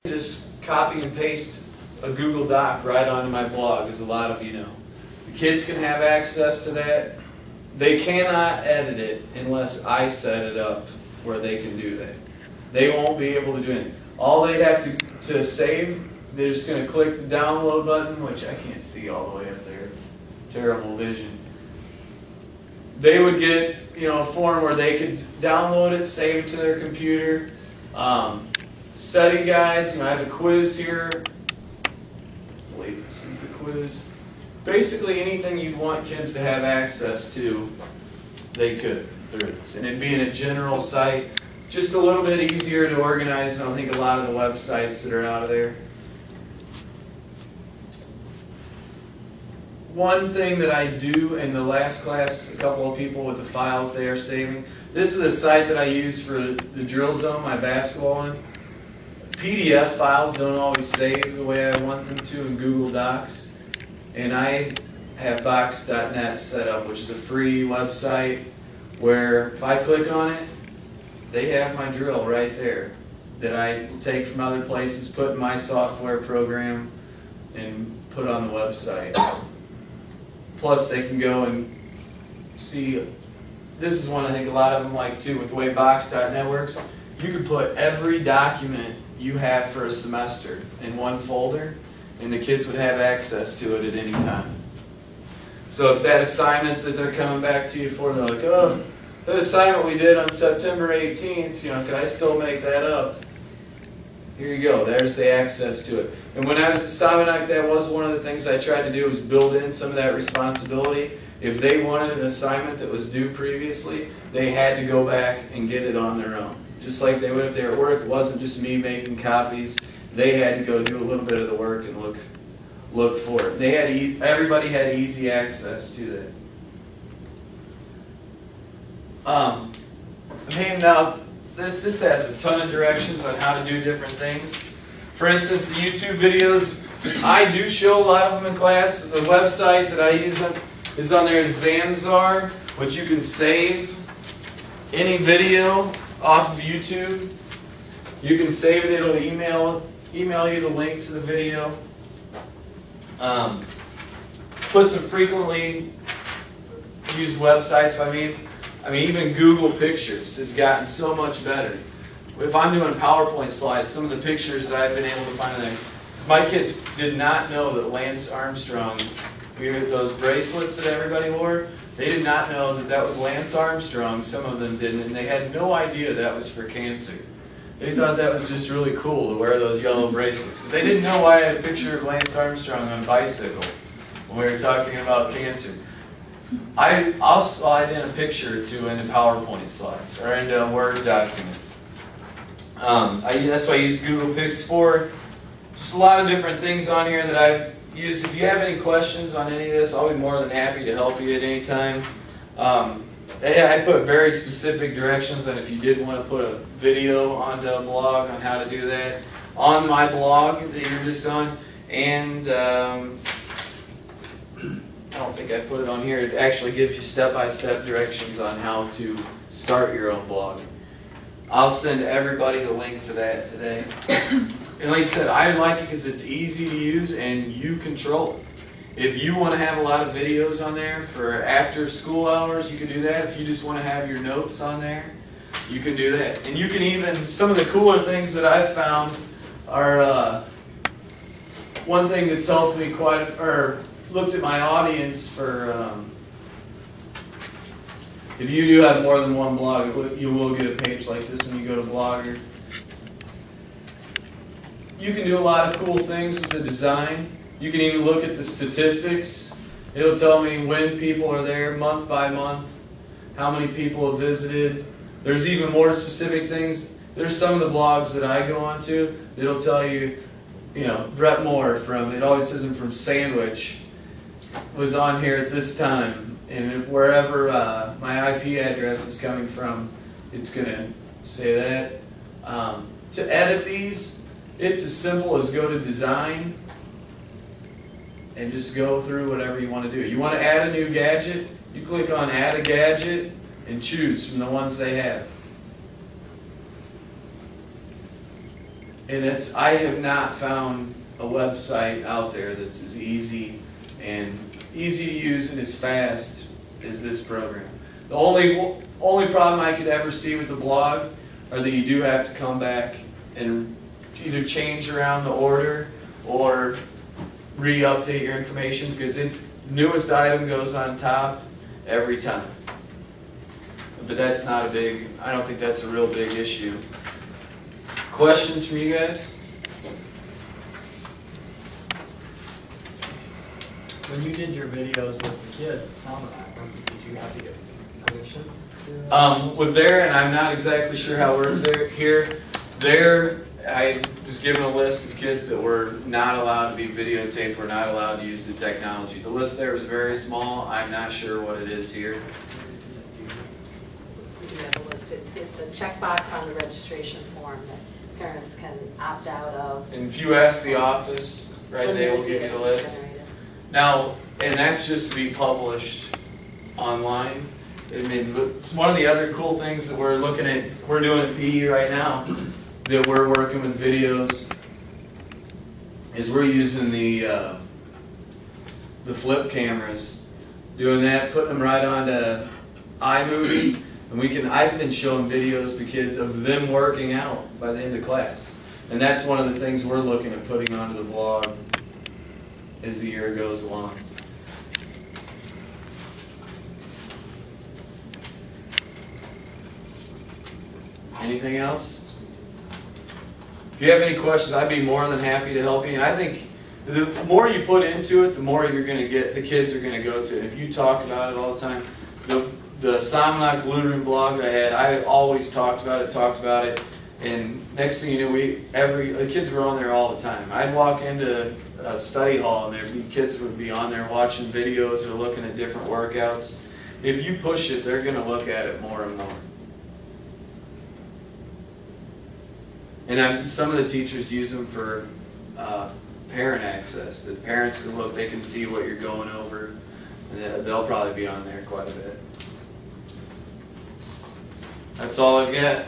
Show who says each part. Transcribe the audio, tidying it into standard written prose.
Speaker 1: Just copy and paste a Google Doc right onto my blog, as a lot of you know. The kids can have access to that. They cannot edit it unless I set it up where they can do that. They won't be able to do anything. All they'd have to save, they're just going to click the download button, which I can't see all the way up there. Terrible vision. They would get, a form where they could download it, save it to their computer. Study guides, I have a quiz here. I believe this is the quiz. Basically anything you'd want kids to have access to, they could through this. And it'd be in a general site, just a little bit easier to organize than I think a lot of the websites that are out of there. One thing that I do in the last class, a couple of people with the files they are saving. This is a site that I use for the drill zone, my basketball one. PDF files don't always save the way I want them to in Google Docs. And I have box.net set up, which is a free website where if I click on it, they have my drill right there that I take from other places, put in my software program, and put on the website. Plus they can go and see, this is one I think a lot of them like too, with the way box.net works. You could put every document you have for a semester in one folder, and the kids would have access to it at any time. So if that assignment that they're coming back to you for, they're like, oh, that assignment we did on September 18th, could I still make that up? Here you go, there's the access to it. And when I was assignment like that, was one of the things I tried to do was build in some of that responsibility. If they wanted an assignment that was due previously, they had to go back and get it on their own. Just like they would if they were at work. It wasn't just me making copies. They had to go do a little bit of the work and look for it. They had everybody had easy access to that. Okay, now this has a ton of directions on how to do different things. For instance, the YouTube videos, I do show a lot of them in class. The website that I use is on there is Zamzar, which you can save any video off of YouTube. You can save it, it'll email you the link to the video. Put some frequently used websites. I mean even Google Pictures has gotten so much better. If I'm doing PowerPoint slides, some of the pictures that I've been able to find in there, my kids did not know that Lance Armstrong, those bracelets that everybody wore, they did not know that that was Lance Armstrong. Some of them didn't, and they had no idea that was for cancer. They thought that was just really cool to wear those yellow bracelets, because they didn't know why I had a picture of Lance Armstrong on a bicycle when we were talking about cancer. I'll slide in a picture or two into PowerPoint slides or into a Word document. That's why I use Google Pics for. Just a lot of different things on here that I've used. If you have any questions on any of this, I'll be more than happy to help you at any time. I put very specific directions on if you did want to put a video onto a blog on how to do that on my blog that you're just on. And I don't think I put it on here. It actually gives you step-by-step directions on how to start your own blog. I'll send everybody the link to that today. And like I said, I like it because it's easy to use and you control it. If you want to have a lot of videos on there for after school hours, you can do that. If you just want to have your notes on there, you can do that. And you can even, some of the cooler things that I've found are, one thing that's helped me looked at my audience for, if you do have more than one blog, you will get a page like this when you go to Blogger. You can do a lot of cool things with the design. You can even look at the statistics. It'll tell me when people are there month by month, how many people have visited. There's even more specific things. There's some of the blogs that I go onto that'll tell you, Brett Moore from, it always says him from Sandwich, was on here at this time. And wherever my IP address is coming from, it's going to say that. To edit these, it's as simple as go to Design and just go through whatever you want to do. You want to add a new gadget, you click on Add a Gadget and choose from the ones they have. And I have not found a website out there that's as easy to use and as fast as this program. The only problem I could ever see with the blog are that you do have to come back and either change around the order or re-update your information, because the newest item goes on top every time. But that's not I don't think that's a real big issue. Questions from you guys?
Speaker 2: When you did your videos with the kids, it sounded like, did you have to get permission?
Speaker 1: With there, and I'm not exactly sure how it works there, I was given a list of kids that were not allowed to be videotaped, were not allowed to use the technology. The list there was very small. I'm not sure what it is here.
Speaker 3: We do have a list. It's a checkbox on the registration form that parents can opt out of.
Speaker 1: And if you ask the office, right, they will give you the list. Now, and that's just to be published online. I mean, it's one of the other cool things that we're doing at PE right now, that we're working with videos, is we're using the flip cameras, doing that, putting them right onto iMovie, and I've been showing videos to kids of them working out by the end of class. And that's one of the things we're looking at putting onto the blog as the year goes along. Anything else? If you have any questions, I'd be more than happy to help you. And I think the more you put into it, the more you're going to get, the kids are going to go to it. If you talk about it all the time, the Somonac Blue Room blog I always talked about it, and next thing you know, the kids were on there all the time. I'd walk into a study hall and kids would be on there watching videos or looking at different workouts. If you push it, they're going to look at it more and more. And some of the teachers use them for parent access. The parents can look, they can see what you're going over, and they'll probably be on there quite a bit. That's all I've got.